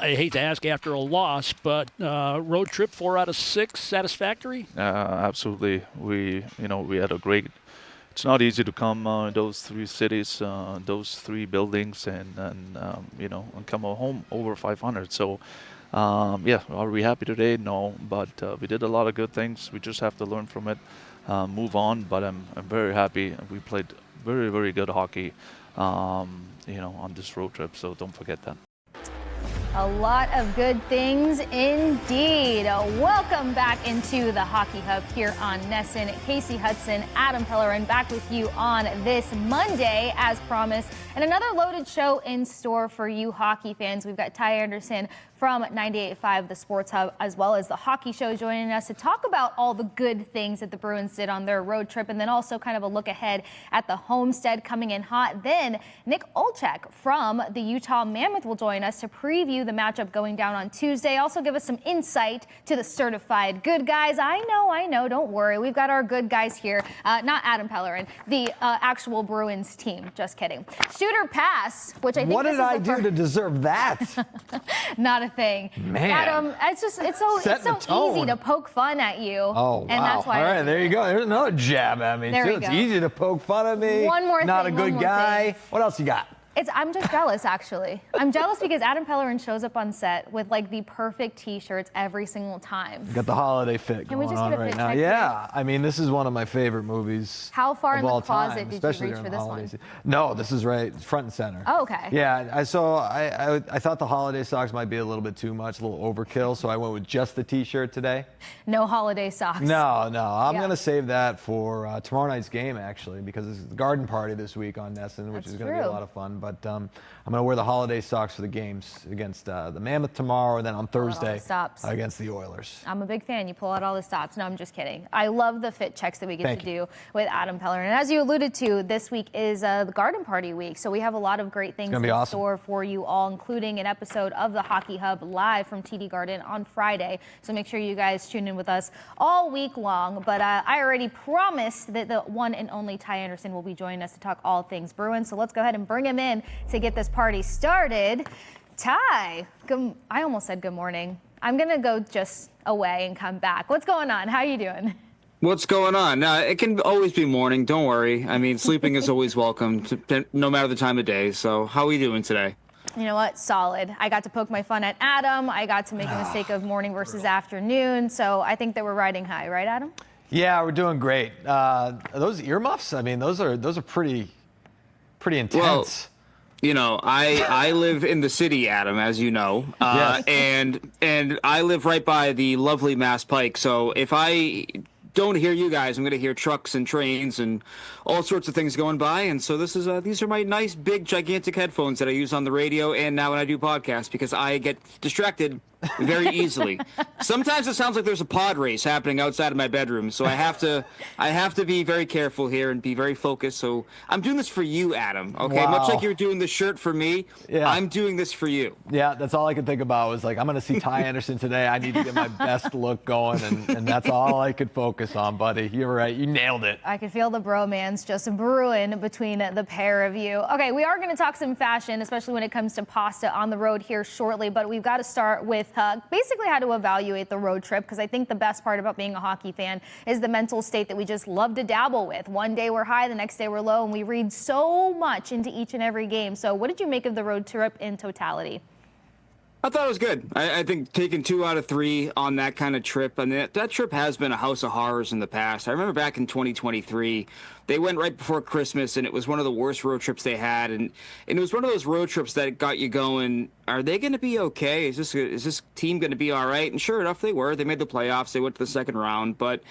I hate to ask after a loss, but road trip 4 out of 6 satisfactory? Absolutely. We had a great. It's not easy to come in those 3 cities, those 3 buildings, and come home over 500. So, are we happy today? No, but we did a lot of good things. We just have to learn from it, move on. But I'm very happy. We played very, very good hockey, on this road trip. So don't forget that. A lot of good things indeed. Welcome back into the Hockey Hub here on NESN. Kasey Hudson, Adam Pellerin back with you on this Monday as promised. And another loaded show in store for you hockey fans. We've got Ty Anderson from 98.5 The Sports Hub, as well as the Hockey Show, joining us to talk about all the good things that the Bruins did on their road trip, and then also kind of a look ahead at the Homestead coming in hot. Then Nick Olczyk from the Utah Mammoth will join us to preview the matchup going down on Tuesday. Also give us some insight to the certified good guys. I know, don't worry. We've got our good guys here. Not Adam Pellerin, the actual Bruins team. Just kidding. Shooter pass, which I think what did I do to deserve that? Not a thing. Man. Adam, it's so easy to poke fun at you. Oh, wow. And that's why. All right, there you go. There's another jab at me, too. It's easy to poke fun at me. One more Not thing, a good guy. What else you got? I'm just jealous, actually. I'm jealous because Adam Pellerin shows up on set with like the perfect T-shirts every single time. You got the holiday fit Can we going just on get a right fit now. check Yeah, I mean, this is one of my favorite movies. How far of in the all closet time, did especially you reach during for the this one? holiday season. No, this is right front and center. Oh, okay. Yeah, I thought the holiday socks might be a little bit too much, a little overkill, so I went with just the T-shirt today. No holiday socks. No, I'm going to save that for tomorrow night's game, actually, because it's the garden party this week on NESN, which is going to be a lot of fun. But I'm going to wear the holiday socks for the games against the Mammoth tomorrow, and then on Thursday against the Oilers. I'm a big fan. You pull out all the stops. No, I'm just kidding. I love the fit checks that we get to do with Adam Pellerin. And as you alluded to, this week is the Garden Party week, so we have a lot of great things in store for you all, including an episode of the Hockey Hub live from TD Garden on Friday. So make sure you guys tune in with us all week long. But I already promised that the one and only Ty Anderson will be joining us to talk all things Bruins. So let's go ahead and bring him in to get this party started. Ty, I almost said good morning. I'm going to go just away and come back. What's going on? How are you doing? What's going on? It can always be morning. Don't worry. I mean, sleeping is always welcome, no matter the time of day. So how are you doing today? You know what? Solid. I got to poke my fun at Adam. I got to make a mistake of morning versus afternoon. So I think that we're riding high. Right, Adam? Yeah, we're doing great. Those earmuffs, I mean, those are pretty intense. Well, you know, I live in the city, Adam, as you know, yes. and I live right by the lovely Mass Pike. So if I don't hear you guys, I'm going to hear trucks and trains and all sorts of things going by. And so these are my nice, big, gigantic headphones that I use on the radio and now when I do podcasts because I get distracted very easily. Sometimes it sounds like there's a pod race happening outside of my bedroom, so I have to be very careful here and be very focused. So I'm doing this for you, Adam. Okay, wow. Much like you're doing the shirt for me, I'm doing this for you. Yeah, that's all I could think about was like, I'm going to see Ty Anderson today. I need to get my best look going, and that's all I could focus on, buddy. You're right. You nailed it. I could feel the bromance just brewing between the pair of you. Okay, we are going to talk some fashion, especially when it comes to pasta on the road here shortly, but we've got to start with basically how to evaluate the road trip, because I think the best part about being a hockey fan is the mental state that we just love to dabble with. One day we're high, the next day we're low, and we read so much into each and every game. So what did you make of the road trip in totality? I thought it was good. I think taking 2 out of 3 on that kind of trip, and that trip has been a house of horrors in the past. I remember back in 2023, they went right before Christmas, and it was one of the worst road trips they had. And it was one of those road trips that got you going, are they going to be okay? Is this team going to be all right? And sure enough, they were. They made the playoffs. They went to the second round. But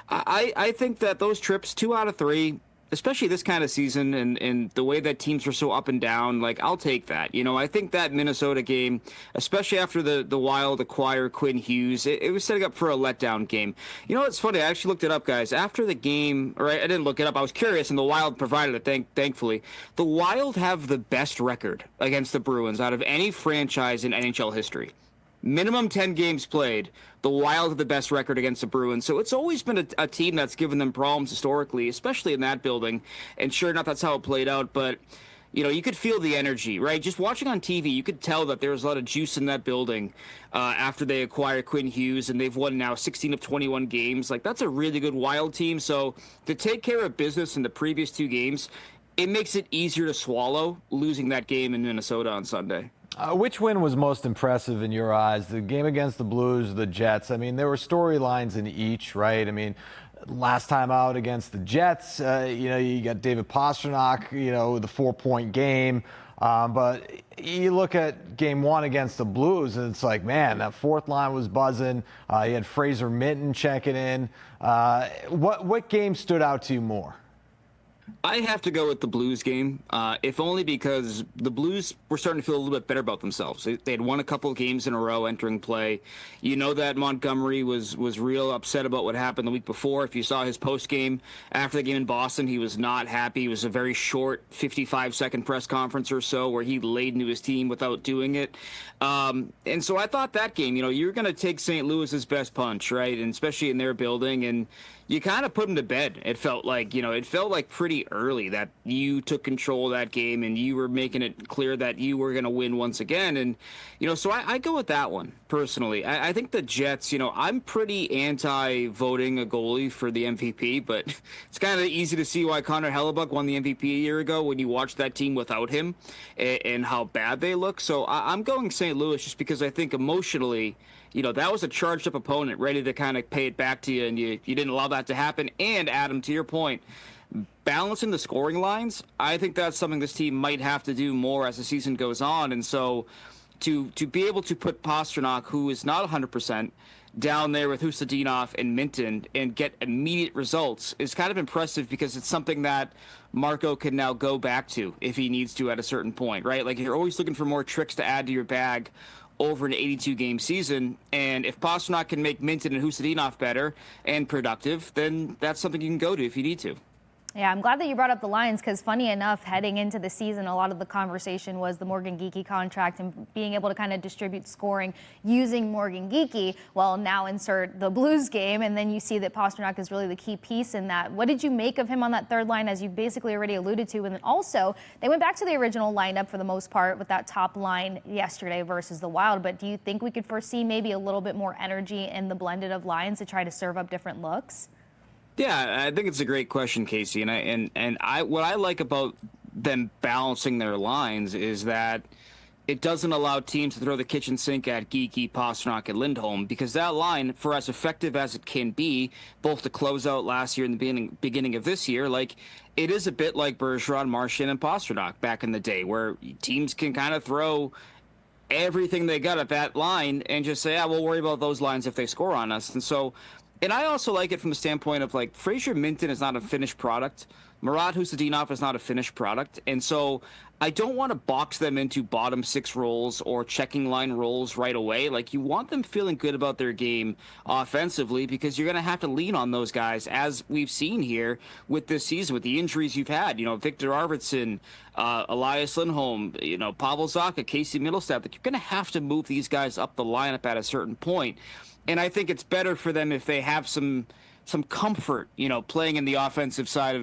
I think that those trips, 2 out of 3, especially this kind of season and the way that teams are so up and down, like, I'll take that. You know, I think that Minnesota game, especially after the Wild acquired Quinn Hughes, it was setting up for a letdown game. You know, it's funny. I actually looked it up, guys. After the game, or I didn't look it up. I was curious, and the Wild provided it, thankfully. The Wild have the best record against the Bruins out of any franchise in NHL history. Minimum 10 games played. The Wild have the best record against the Bruins. So it's always been a team that's given them problems historically, especially in that building. And sure enough, that's how it played out. But you could feel the energy, right? Just watching on TV, you could tell that there was a lot of juice in that building after they acquired Quinn Hughes, and they've won now 16 of 21 games. Like, that's a really good Wild team. So to take care of business in the previous 2 games, it makes it easier to swallow losing that game in Minnesota on Sunday. Which win was most impressive in your eyes? The game against the Blues, the Jets? I mean, there were storylines in each, right? I mean, last time out against the Jets, you got David Pastrnak, the 4-point game. But you look at game 1 against the Blues, and it's like, man, that fourth line was buzzing. You had Fraser Minten checking in. What game stood out to you more? I have to go with the Blues game, if only because the Blues were starting to feel a little bit better about themselves. They had won a couple of games in a row entering play. You know that Montgomery was real upset about what happened the week before. If you saw his post game after the game in Boston, he was not happy. It was a very short 55-second press conference or so where he laid into his team without doing it. And so I thought that game, you're going to take St. Louis's best punch, right? And especially in their building, and you kind of put them to bed. It felt like, pretty early that you took control of that game and you were making it clear that you were going to win once again. And, so I go with that one personally. I think the Jets, I'm pretty anti-voting a goalie for the MVP, but it's kind of easy to see why Connor Hellebuck won the MVP a year ago when you watch that team without him and how bad they look. So I'm going St. Louis just because I think emotionally, that was a charged up opponent ready to kind of pay it back to you, and you didn't allow that to happen. And Adam, to your point, balancing the scoring lines, I think that's something this team might have to do more as the season goes on. And so to be able to put Pastrnak, who is not 100%, down there with Husodinov and Minten and get immediate results is kind of impressive because it's something that Marco can now go back to if he needs to at a certain point, right? Like, you're always looking for more tricks to add to your bag over an 82-game season, and if Pastrnak can make Minten and Husodinov better and productive, then that's something you can go to if you need to. Yeah, I'm glad that you brought up the lines because, funny enough, heading into the season, a lot of the conversation was the Morgan Geekie contract and being able to kind of distribute scoring using Morgan Geekie. Well, now insert the Blues game, and then you see that Pastrnak is really the key piece in that. What did you make of him on that third line, as you basically already alluded to? And then also, they went back to the original lineup for the most part with that top line yesterday versus the Wild. But do you think we could foresee maybe a little bit more energy in the blended of lines to try to serve up different looks? Yeah, I think it's a great question, Kasey. And what I like about them balancing their lines is that it doesn't allow teams to throw the kitchen sink at Geekie, Pastrnak, and Lindholm, because that line, for as effective as it can be, both to close out last year and the beginning of this year, like, it is a bit like Bergeron, Marchand, and Pastrnak back in the day, where teams can kind of throw everything they got at that line and just say, we'll worry about those lines if they score on us. And I also like it from the standpoint of, like, Fraser Minten is not a finished product. Marat Husodinov is not a finished product. And so I don't want to box them into bottom 6 roles or checking line roles right away. Like, you want them feeling good about their game offensively, because you're going to have to lean on those guys, as we've seen here with this season, with the injuries you've had. Victor Arvidsson, Elias Lindholm, Pavel Zacha, Casey Middlestat. That you're going to have to move these guys up the lineup at a certain point. And I think it's better for them if they have some comfort, playing in the offensive side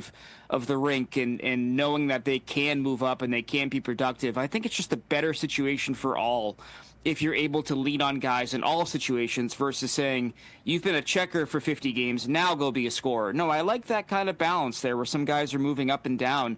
of the rink and knowing that they can move up and they can be productive. I think it's just a better situation for all if you're able to lean on guys in all situations versus saying, you've been a checker for 50 games, now go be a scorer. No, I like that kind of balance there where some guys are moving up and down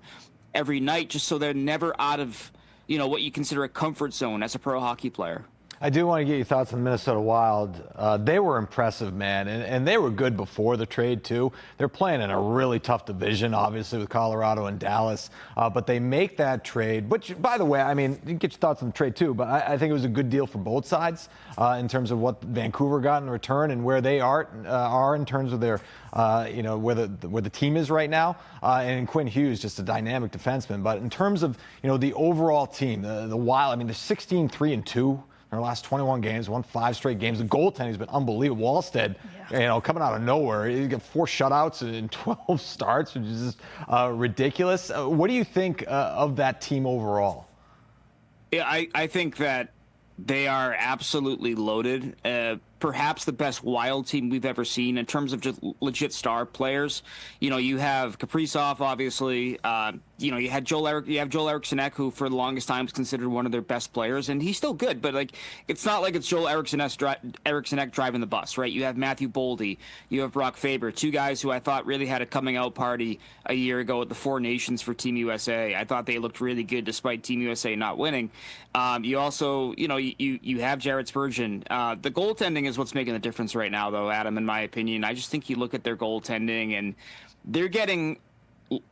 every night just so they're never out of, what you consider a comfort zone as a pro hockey player. I do want to get your thoughts on the Minnesota Wild. They were impressive, man, and they were good before the trade, too. They're playing in a really tough division, obviously, with Colorado and Dallas, but they make that trade. Which, by the way, I mean, you get your thoughts on the trade, too, but I think it was a good deal for both sides in terms of what Vancouver got in return and where they are in terms of their, where the team is right now. And Quinn Hughes, just a dynamic defenseman. But in terms of, the overall team, the Wild, I mean, they're 16-3-2. In their last 21 games, won 5 straight games. The goaltending has been unbelievable. Wallstead, coming out of nowhere. He got 4 shutouts in 12 starts, which is just ridiculous. What do you think of that team overall? Yeah, I think that they are absolutely loaded. perhaps the best Wild team we've ever seen in terms of just legit star players. You know, you have Kaprizov, obviously. You know, you have Joel Eriksson Ek, who for the longest time is considered one of their best players, and he's still good. But like, it's not like it's Joel Eriksson Ek driving the bus, right? You have Matthew Boldy, you have Brock Faber, two guys who I thought really had a coming out party a year ago at the Four Nations for Team USA. I thought they looked really good despite Team USA not winning. You also, you know, you have Jared Spurgeon. The goaltending is what's making the difference right now, though, Adam, in my opinion. I just think you look at their goaltending, and they're getting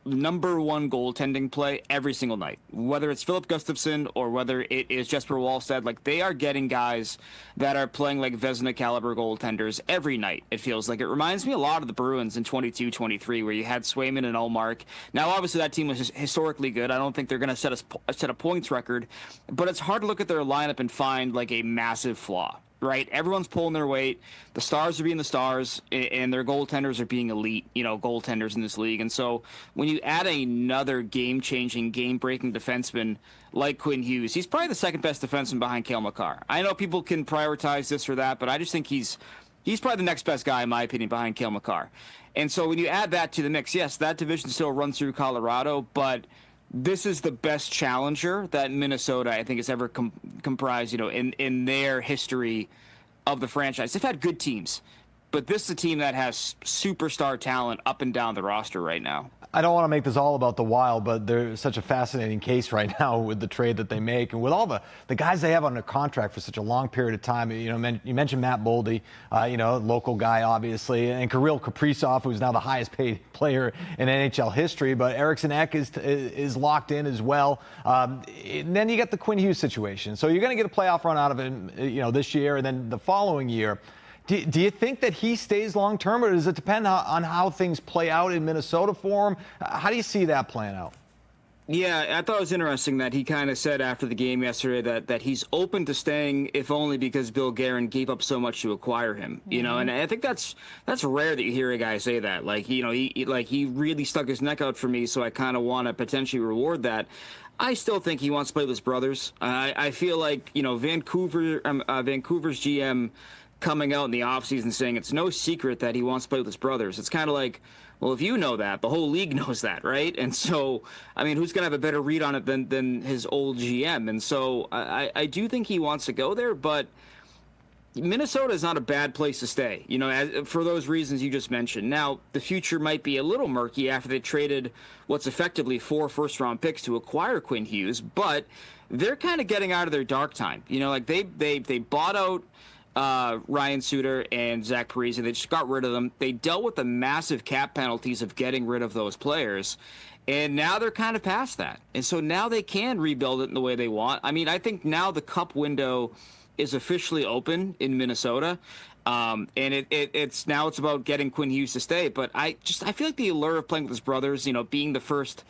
number one goaltending play every single night, whether it's Philip Gustafsson or whether it is Jesper Wallstedt. Like, they are getting guys that are playing like Vezina caliber goaltenders every night. It feels like it reminds me a lot of the Bruins in 22-23, where you had Swayman and Ullmark. Now, obviously, that team was historically good. I don't think they're going to set a points record, but it's hard to look at their lineup and find like a massive flaw. Right, everyone's pulling their weight. The stars are being the stars, and their goaltenders are being elite, you know, goaltenders in this league. And so when you add another game-changing, game-breaking defenseman like Quinn Hughes, he's probably the second best defenseman behind Cale Makar. I know people can prioritize this or that, but I just think he's probably the next best guy, in my opinion, behind Cale Makar. And so when you add that to the mix, yes, that division still runs through Colorado, but this is the best challenger that Minnesota, I think, has ever comprised, you know, in their history of the franchise. They've had good teams, but this is a team that has superstar talent up and down the roster right now. I don't want to make this all about the Wild, but they're such a fascinating case right now with the trade that they make and with all the guys they have under contract for such a long period of time. You know, you mentioned Matt Boldy, you know, local guy, obviously, and Kirill Kaprizov, who's now the highest paid player in NHL history, but Eriksson Ek is locked in as well. And then you get the Quinn Hughes situation. So you're going to get a playoff run out of him, you know, this year and then the following year. Do you think that he stays long-term, or does it depend on how things play out in Minnesota for him? How do you see that playing out? Yeah, I thought it was interesting that he kind of said after the game yesterday that he's open to staying, if only because Bill Guerin gave up so much to acquire him. You know, and I think that's rare that you hear a guy say that. Like, you know, he really stuck his neck out for me, so I kind of want to potentially reward that. I still think he wants to play with his brothers. I feel like, you know, Vancouver's GM coming out in the offseason saying it's no secret that he wants to play with his brothers. It's kind of like, well, if you know that, the whole league knows that, right? And so, I mean, who's going to have a better read on it than his old GM? And so I do think he wants to go there, but Minnesota is not a bad place to stay, you know, for those reasons you just mentioned. Now, the future might be a little murky after they traded what's effectively 4 first-round picks to acquire Quinn Hughes, but they're kind of getting out of their dark time. You know, like they bought out Ryan Suter and Zach Parise. They just got rid of them. They dealt with the massive cap penalties of getting rid of those players, and now they're kind of past that. And so now they can rebuild it in the way they want. I mean, I think now the cup window is officially open in Minnesota, and it's about getting Quinn Hughes to stay. But I feel like the allure of playing with his brothers, you know, being the first,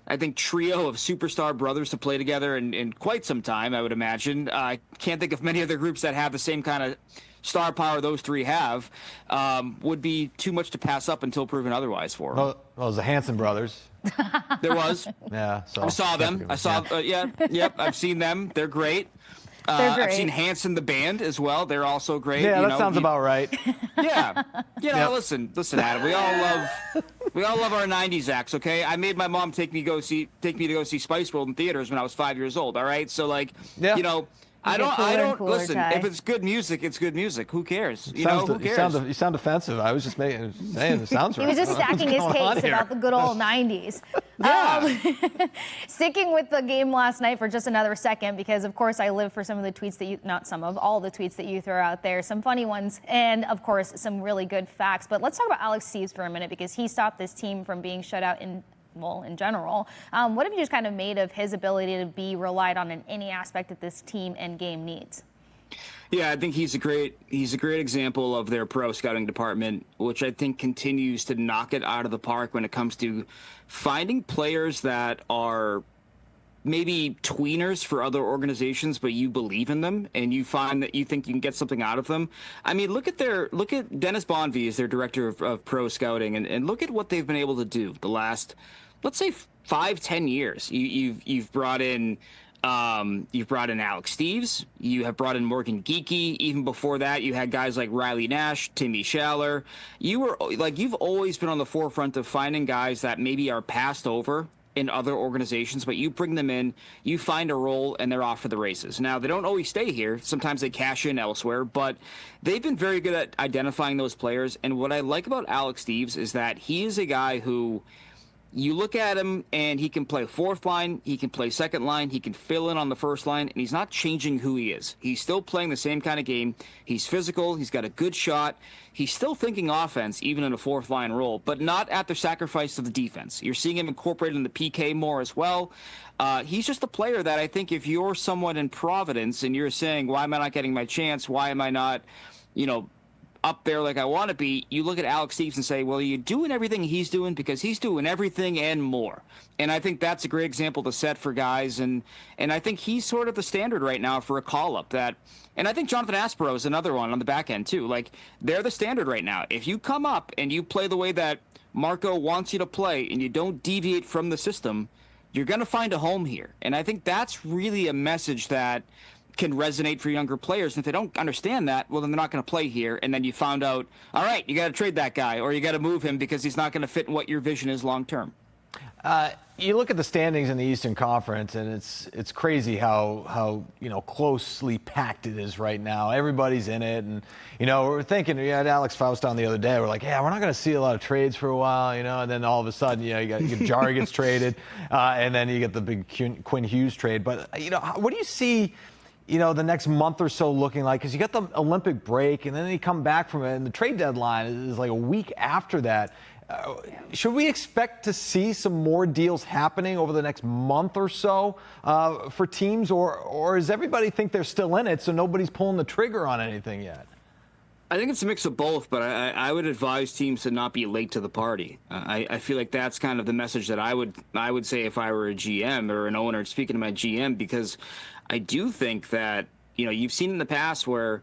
I think, trio of superstar brothers to play together in quite some time, I would imagine. I can't think of many other groups that have the same kind of star power those three have. Would be too much to pass up until proven otherwise for them. Well, it was the Hanson brothers. There was. Yeah. So I saw them. Yep, I've seen them. They're great. I've seen Hanson the band as well. They're also great. Yeah, that sounds about right. Yeah. You know, listen, Adam. We all love our '90s acts. Okay, I made my mom take me to go see Spice World in theaters when I was 5 years old. All right, so like, you know, I don't listen. Ty. If it's good music, it's good music. Who cares? You know, who cares? You sound offensive. I was just saying it sounds right. He was just stacking his case about the good old '90s. Yeah. Sticking with the game last night for just another second, because of course I live for some of the tweets that all the tweets that you throw out there, some funny ones, and of course some really good facts. But let's talk about Alex Steeves for a minute, because he stopped this team from being shut out in general. What have you just kind of made of his ability to be relied on in any aspect that this team and game needs? Yeah, I think he's a great example of their pro scouting department, which I think continues to knock it out of the park when it comes to finding players that are maybe tweeners for other organizations, but you believe in them and you find that you think you can get something out of them. I mean, look at Dennis Bonvie as their director of pro scouting, and look at what they've been able to do the last, let's say, 5-10 years. You've brought in You've brought in Alex Steves. You have brought in Morgan Geekie. Even before that, you had guys like Riley Nash, Timmy Schaller. You've always been on the forefront of finding guys that maybe are passed over in other organizations, but you bring them in, you find a role, and they're off for the races. Now, they don't always stay here. Sometimes they cash in elsewhere, but they've been very good at identifying those players. And what I like about Alex Steves is that he is a guy who you look at him and he can play fourth line, he can play second line, he can fill in on the first line, and he's not changing who he is. He's still playing the same kind of game. He's physical, he's got a good shot. He's still thinking offense, even in a fourth line role, but not at the sacrifice of the defense. You're seeing him incorporated in the PK more as well. He's just a player that I think if you're someone in Providence and you're saying, why am I not getting my chance? Why am I not, up there like I want to be, you look at Alex Steves and say, well, you're doing everything he's doing because he's doing everything and more. And I think that's a great example to set for guys. And I think he's sort of the standard right now for a call-up that, and I think Jonathan Aspero is another one on the back end too. Like, they're the standard right now. If you come up and you play the way that Marco wants you to play and you don't deviate from the system, you're going to find a home here. And I think that's really a message that can resonate for younger players. And if they don't understand that, well, then they're not going to play here. And then you found out, all right, you got to trade that guy or you got to move him because he's not going to fit in what your vision is long term. You look at the standings in the Eastern Conference, and it's crazy how closely packed it is right now. Everybody's in it, and we're thinking. We had Alex Faust on the other day. We're like, yeah, we're not going to see a lot of trades for a while, and then all of a sudden, you get Jari gets traded, and then you get the big Quinn Hughes trade. But what do you see? The next month or so looking like, because you got the Olympic break and then you come back from it and the trade deadline is like a week after that. Should we expect to see some more deals happening over the next month or so for teams, or does everybody think they're still in it so nobody's pulling the trigger on anything yet? I think it's a mix of both, but I would advise teams to not be late to the party. I feel like that's kind of the message that I would say if I were a GM or an owner speaking to my GM, because I do think that, you've seen in the past where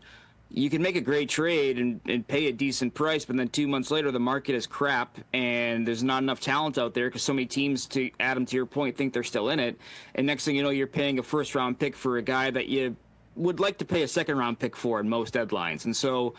you can make a great trade and pay a decent price, but then 2 months later the market is crap and there's not enough talent out there because so many teams, to Adam, to your point, think they're still in it. And next thing you know, you're paying a first-round pick for a guy that you would like to pay a second-round pick for in most deadlines. And so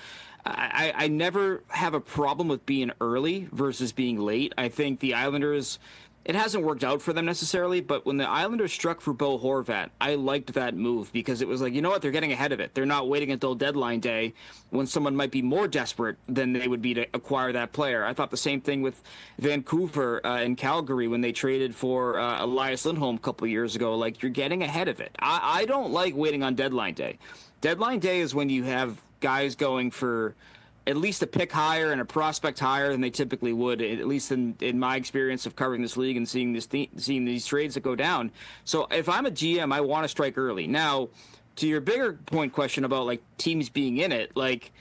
I never have a problem with being early versus being late. I think the Islanders, it hasn't worked out for them necessarily, but when the Islanders struck for Bo Horvat, I liked that move because it was like, you know what, they're getting ahead of it. They're not waiting until deadline day when someone might be more desperate than they would be to acquire that player. I thought the same thing with Vancouver and Calgary when they traded for Elias Lindholm a couple of years ago. Like, you're getting ahead of it. I don't like waiting on deadline day. Deadline day is when you have guys going for at least a pick higher and a prospect higher than they typically would, at least in my experience of covering this league and seeing these trades that go down. So if I'm a GM, I want to strike early. Now, to your bigger point question about like teams being in it, like,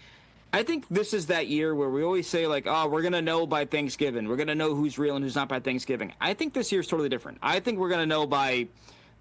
I think this is that year where we always say like, oh, we're going to know by Thanksgiving. We're going to know who's real and who's not by Thanksgiving. I think this year is totally different. I think we're going to know by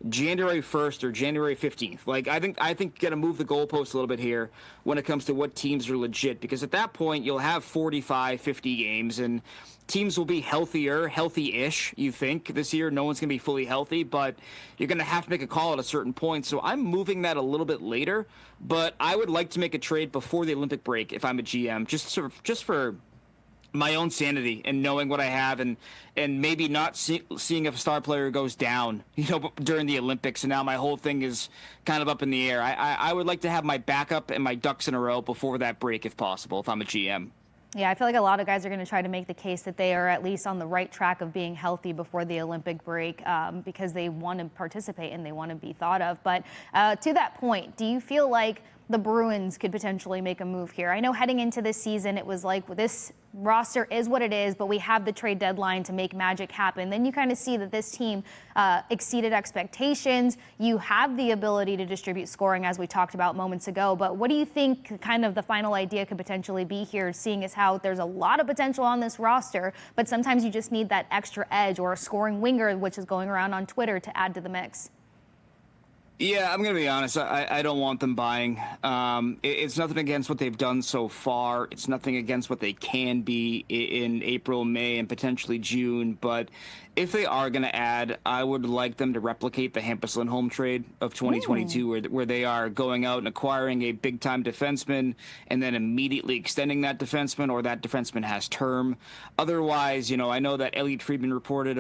January 1st or January 15th. Like, I think you got to move the goalpost a little bit here when it comes to what teams are legit, because at that point you'll have 45, 50 games and teams will be healthy-ish, you think. This year no one's going to be fully healthy, but you're going to have to make a call at a certain point. So I'm moving that a little bit later, but I would like to make a trade before the Olympic break if I'm a GM, just for my own sanity and knowing what I have, and maybe not seeing if a star player goes down, during the Olympics, and now my whole thing is kind of up in the air. I would like to have my backup and my ducks in a row before that break, if possible, if I'm a GM. Yeah, I feel like a lot of guys are going to try to make the case that they are at least on the right track of being healthy before the Olympic break, because they want to participate and they want to be thought of. But to that point, do you feel like the Bruins could potentially make a move here? I know heading into this season, it was like, well, this roster is what it is, but we have the trade deadline to make magic happen. Then you kind of see that this team exceeded expectations. You have the ability to distribute scoring, as we talked about moments ago. But what do you think kind of the final idea could potentially be here, seeing as how there's a lot of potential on this roster, but sometimes you just need that extra edge or a scoring winger, which is going around on Twitter, to add to the mix? Yeah, I'm going to be honest. I don't want them buying. It's nothing against what they've done so far. It's nothing against what they can be in April, May, and potentially June. But if they are going to add, I would like them to replicate the Hampus Lindholm trade of 2022, where they are going out and acquiring a big-time defenseman and then immediately extending that defenseman, or that defenseman has term. Otherwise, I know that Elliot Friedman reported,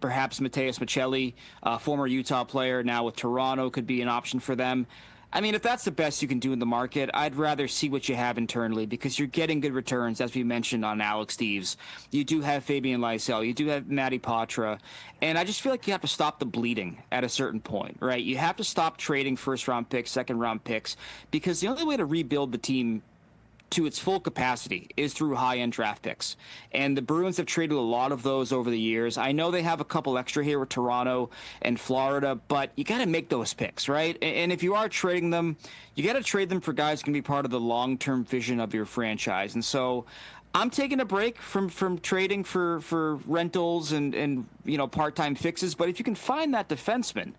perhaps Mateus Michelli, former Utah player, now with Toronto, could be an option for them. I mean, if that's the best you can do in the market, I'd rather see what you have internally, because you're getting good returns, as we mentioned on Alex Steves. You do have Fabian Lysell. You do have Matty Poitras. And I just feel like you have to stop the bleeding at a certain point, right? You have to stop trading first-round picks, second-round picks, because the only way to rebuild the team to its full capacity is through high-end draft picks. And the Bruins have traded a lot of those over the years. I know they have a couple extra here with Toronto and Florida, but you got to make those picks, right? And if you are trading them, you got to trade them for guys who can be part of the long-term vision of your franchise. And so I'm taking a break from trading for rentals and part-time fixes. But if you can find that defenseman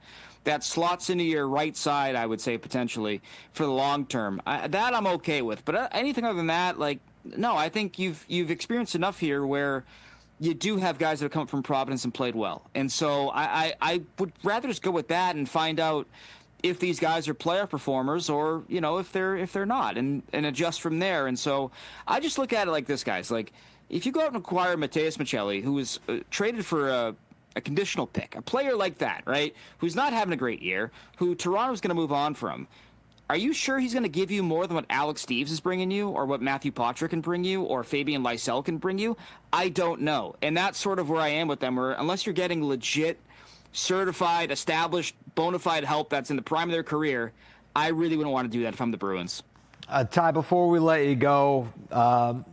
that slots into your right side, I would say potentially for the long term, that I'm okay with. But anything other than that, no, I think you've experienced enough here where you do have guys that have come from Providence and played well. And so I would rather just go with that and find out if these guys are playoff performers, or if they're not, and adjust from there. And so I just look at it like this, guys. Like, if you go out and acquire Mateus Michelli, who was traded for a conditional pick, a player like that, right, who's not having a great year, who Toronto's going to move on from, are you sure he's going to give you more than what Alex Steves is bringing you, or what Matthew Poitras can bring you, or Fabian Lysell can bring you? I don't know. And that's sort of where I am with them, where unless you're getting legit, certified, established, bona fide help that's in the prime of their career, I really wouldn't want to do that if I'm the Bruins. Ty, before we let you go,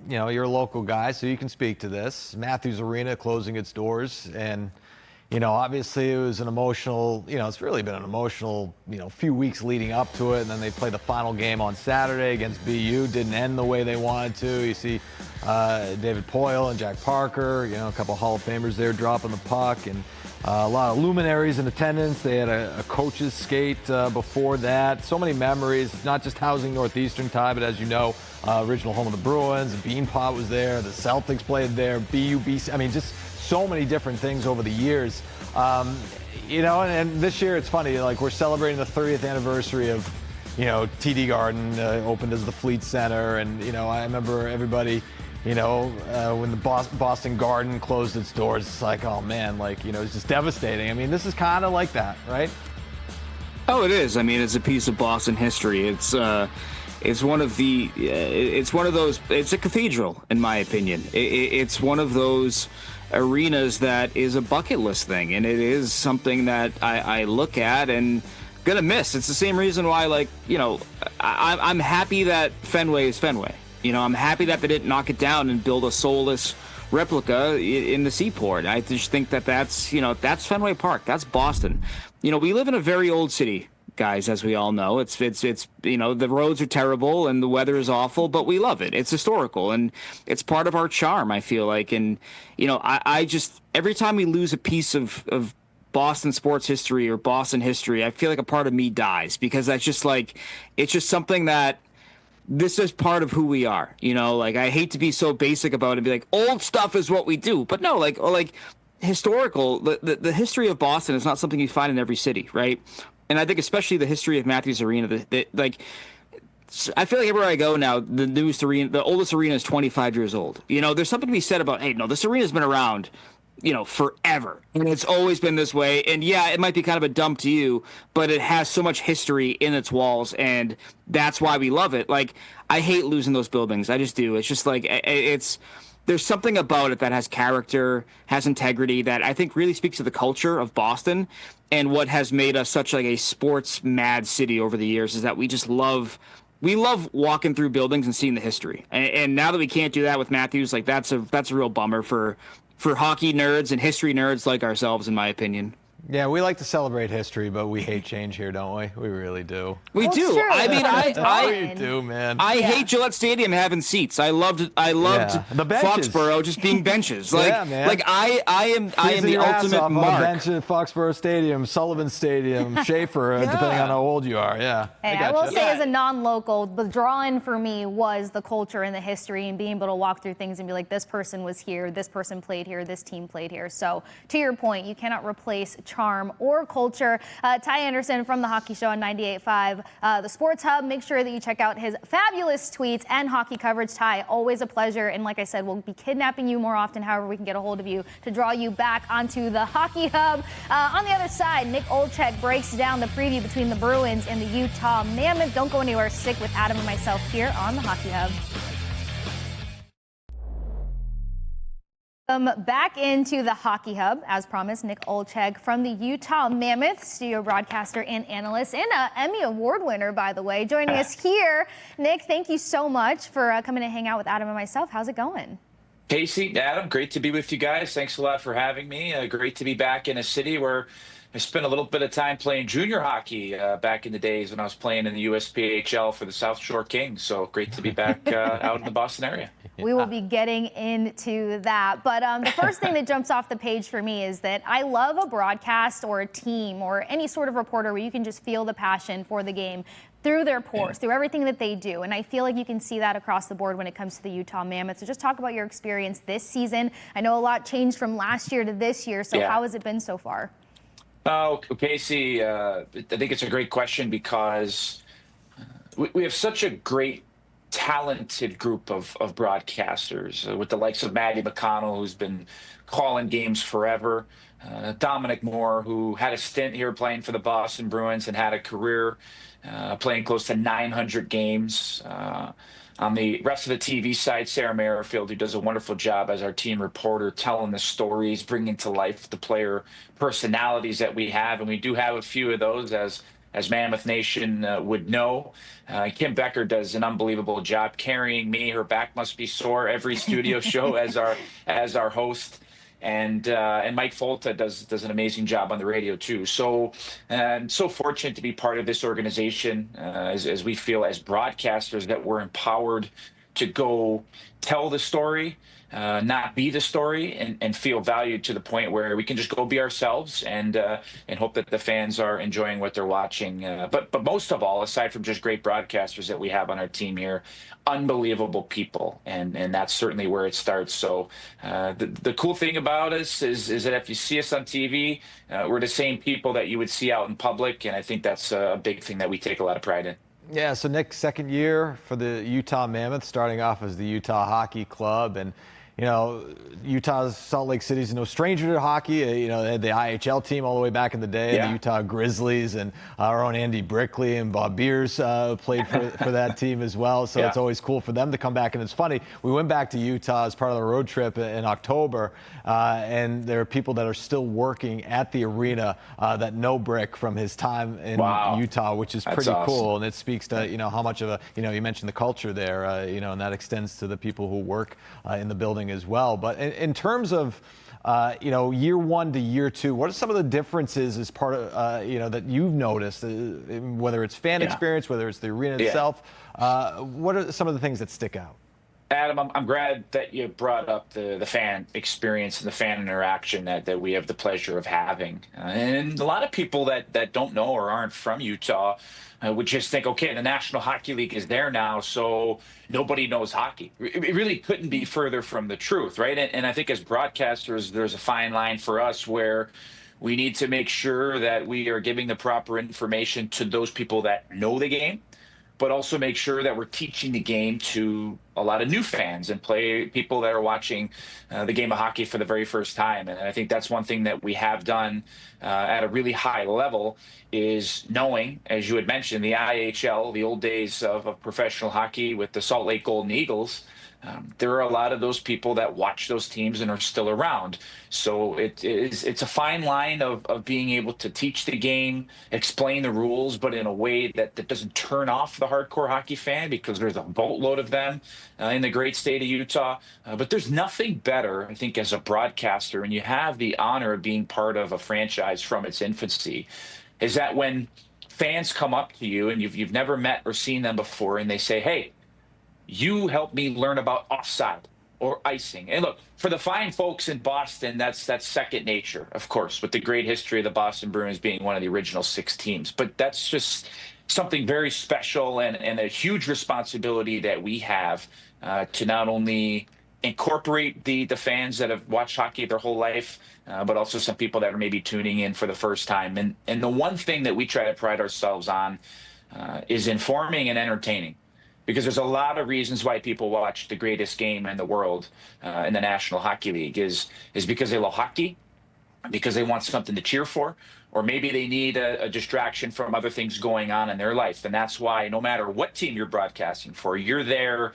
you're a local guy, so you can speak to this. Matthews Arena closing its doors, and obviously it was an emotional, it's really been an emotional, few weeks leading up to it. And then they played the final game on Saturday against BU. Didn't end the way they wanted to. You see David Poyle and Jack Parker, a couple Hall of Famers there dropping the puck, and a lot of luminaries in attendance. They had a coach's skate before that. So many memories, not just housing Northeastern, Ty, but as you know, original home of the Bruins. Beanpot was there. The Celtics played there. BU, BC. I mean, just so many different things over the years. And this year it's funny, we're celebrating the 30th anniversary of, TD Garden opened as the Fleet Center. And, I remember everybody, when the Boston Garden closed its doors, it's like, oh man, it's just devastating. I mean, this is kind of like that, right? Oh, it is. I mean, it's a piece of Boston history. It's one of those, it's a cathedral, in my opinion. It's one of those arenas that is a bucket list thing, and it is something that I look at and gonna miss. It's the same reason why, I'm happy that Fenway is Fenway. I'm happy that they didn't knock it down and build a soulless replica in the Seaport. I just think that's Fenway Park. That's Boston. We live in a very old city, guys, as we all know. It's the roads are terrible and the weather is awful, but we love it. It's historical and it's part of our charm, I feel like. And I just, every time we lose a piece of Boston sports history or Boston history, I feel like a part of me dies, because that's just it's just something that this is part of who we are. I hate to be so basic about it and be like, old stuff is what we do, but no, historical, the history of Boston is not something you find in every city, right? And I think especially the history of Matthews Arena, I feel like everywhere I go now, the oldest arena is 25 years old. There's something to be said about, hey, no, this arena's been around, forever. And it's always been this way. And yeah, it might be kind of a dump to you, but it has so much history in its walls, and that's why we love it. I hate losing those buildings. I just do. It's just there's something about it that has character, has integrity, that I think really speaks to the culture of Boston, and what has made us such a sports mad city over the years is that we love walking through buildings and seeing the history. And now that we can't do that with Matthews, that's a real bummer for hockey nerds and history nerds like ourselves, in my opinion. Yeah, we like to celebrate history, but we hate change here, don't we? We really do. We do. Sure. I mean, We do, man. I hate Gillette Stadium having seats. I loved the benches. Foxborough just being benches. Like, yeah, man. like I am Freezing the your ass ultimate off mark. on a bench at Foxborough Stadium, Sullivan Stadium, Schaefer, depending on how old you are. Yeah. Hey, I will say, as a non-local, the draw-in for me was the culture and the history and being able to walk through things and be like, this person was here, this person played here, this team played here. So, to your point, you cannot replace charm or culture. Ty Anderson from the Hockey Show on 98.5, the Sports Hub. Make sure that you check out his fabulous tweets and hockey coverage. Ty, always a pleasure. And like I said, we'll be kidnapping you more often, however we can get a hold of you, to draw you back onto the Hockey Hub. On the other side, Nick Olczyk breaks down the preview between the Bruins and the Utah Mammoth. Don't go anywhere. Stick with Adam and myself here on the Hockey Hub. Back into the Hockey Hub, as promised, Nick Olczyk from the Utah Mammoth, studio broadcaster and analyst, and an Emmy Award winner, by the way, joining us here. Nick, thank you so much for coming to hang out with Adam and myself. How's it going? Kasey, Adam, great to be with you guys. Thanks a lot for having me. Great to be back in a city where I spent a little bit of time playing junior hockey back in the days when I was playing in the USPHL for the South Shore Kings. So great to be back out in the Boston area. We will be getting into that. But the first thing that jumps off the page for me is that I love a broadcast or a team or any sort of reporter where you can just feel the passion for the game through their pores, through everything that they do. And I feel like you can see that across the board when it comes to the Utah Mammoth. So just talk about your experience this season. I know a lot changed from last year to this year. So how has it been so far? Oh, Kasey, I think it's a great question because we have such a great, talented group of broadcasters with the likes of Matty McConnell, who's been calling games forever, Dominic Moore, who had a stint here playing for the Boston Bruins and had a career playing close to 900 games. On the rest of the TV side, Sarah Merrifield, who does a wonderful job as our team reporter, telling the stories, bringing to life the player personalities that we have. And we do have a few of those, as Mammoth Nation would know. Kim Becker does an unbelievable job carrying me. Her back must be sore every studio show as our host. And Mike Folta does an amazing job on the radio too. So I'm so fortunate to be part of this organization as we feel as broadcasters that we're empowered to go tell the story, not be the story, and feel valued to the point where we can just go be ourselves and hope that the fans are enjoying what they're watching. But most of all, aside from just great broadcasters that we have on our team here, unbelievable people, and that's certainly where it starts. So the cool thing about us is that if you see us on TV, we're the same people that you would see out in public, and I think that's a big thing that we take a lot of pride in. Yeah, so Nick's second year for the Utah Mammoth, starting off as the Utah Hockey Club. And, you know, Utah's Salt Lake City's no stranger to hockey. You know, they had the IHL team all the way back in the day, the Utah Grizzlies, and our own Andy Brickley and Bob Beers played for that team as well. So it's always cool for them to come back. And it's funny, we went back to Utah as part of the road trip in October, and there are people that are still working at the arena that know Brick from his time in Utah, which is pretty cool. And it speaks to, you know, how much of a, you know, you mentioned the culture there, you know, and that extends to the people who work in the building as well. But in terms of, you know, year one to year two, what are some of the differences as part of, you know, that you've noticed, whether it's fan experience, whether it's the arena itself? What are some of the things that stick out? Adam, I'm glad that you brought up the fan experience and the fan interaction that we have the pleasure of having. And a lot of people that don't know or aren't from Utah would just think, okay, the National Hockey League is there now, so nobody knows hockey. It really couldn't be further from the truth, right? And I think as broadcasters, there's a fine line for us where we need to make sure that we are giving the proper information to those people that know the game, but also make sure that we're teaching the game to a lot of new fans and people that are watching the game of hockey for the very first time. And I think that's one thing that we have done at a really high level is knowing, as you had mentioned, the IHL, the old days of professional hockey with the Salt Lake Golden Eagles. there are a lot of those people that watch those teams and are still around. So it's a fine line of being able to teach the game, explain the rules, but in a way that doesn't turn off the hardcore hockey fan, because there's a boatload of them in the great state of Utah. But there's nothing better, I think, as a broadcaster, and you have the honor of being part of a franchise from its infancy, is that when fans come up to you and you've never met or seen them before, and they say, hey, you helped me learn about offside or icing. And look, for the fine folks in Boston, that's second nature, of course, with the great history of the Boston Bruins being one of the original 6 teams. But that's just something very special and a huge responsibility that we have to not only incorporate the fans that have watched hockey their whole life, but also some people that are maybe tuning in for the first time. And the one thing that we try to pride ourselves on is informing and entertaining. Because there's a lot of reasons why people watch the greatest game in the world in the National Hockey League is because they love hockey, because they want something to cheer for, or maybe they need a distraction from other things going on in their life. And that's why no matter what team you're broadcasting for, you're there